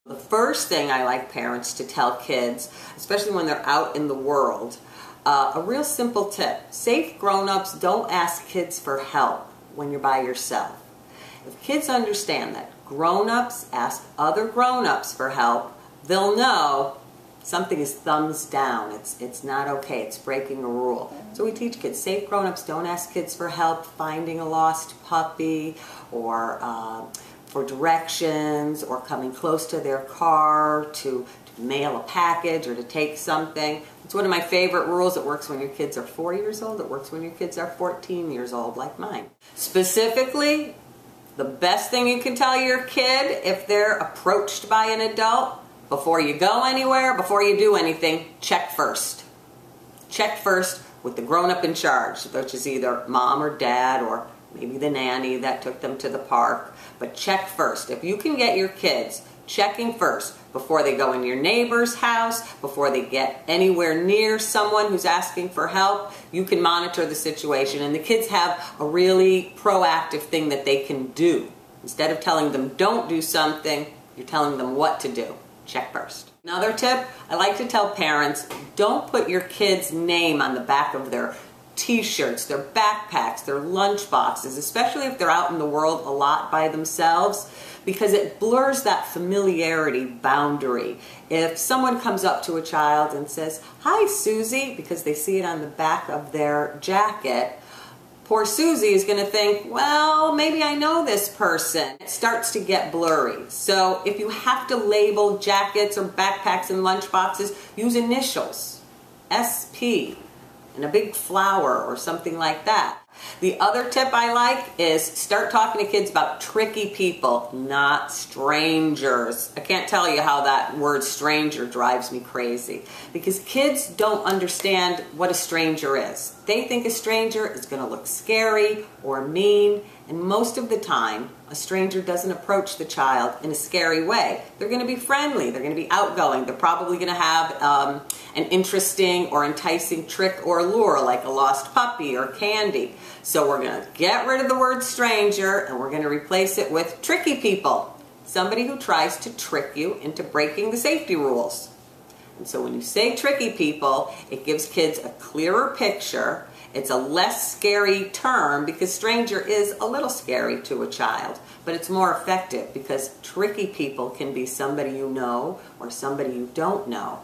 The first thing I like parents to tell kids, especially when they're out in the world, a real simple tip. Safe grown-ups don't ask kids for help when you're by yourself. If kids understand that grown-ups ask other grown-ups for help, they'll know something is thumbs down. It's not okay. It's breaking a rule. So we teach kids, safe grown-ups don't ask kids for help finding a lost puppy or for directions or coming close to their car to mail a package or to take something. It's one of my favorite rules. It works when your kids are 4 years old. It works when your kids are 14 years old, like mine. Specifically, the best thing you can tell your kid if they're approached by an adult, before you go anywhere, before you do anything, check first. Check first with the grown-up in charge, which is either mom or dad or maybe the nanny that took them to the park. But check first. If you can get your kids checking first before they go in your neighbor's house, before they get anywhere near someone who's asking for help, you can monitor the situation. And the kids have a really proactive thing that they can do. Instead of telling them don't do something, you're telling them what to do. Check first. Another tip, I like to tell parents, don't put your kid's name on the back of their t-shirts, their backpacks, their lunch boxes, especially if they're out in the world a lot by themselves, because it blurs that familiarity boundary. If someone comes up to a child and says, "Hi, Susie," because they see it on the back of their jacket, poor Susie is going to think, well, maybe I know this person. It starts to get blurry. So if you have to label jackets or backpacks and lunch boxes, use initials, SP, and a big flower or something like that. The other tip I like is start talking to kids about tricky people, not strangers. I can't tell you how that word stranger drives me crazy, because kids don't understand what a stranger is. They think a stranger is going to look scary or mean, and most of the time a stranger doesn't approach the child in a scary way. They're going to be friendly, they're going to be outgoing, they're probably going to have an interesting or enticing trick or lure like a lost puppy or candy. So we're going to get rid of the word stranger and we're going to replace it with tricky people. Somebody who tries to trick you into breaking the safety rules. And so when you say tricky people, it gives kids a clearer picture. It's a less scary term because stranger is a little scary to a child, but it's more effective because tricky people can be somebody you know or somebody you don't know.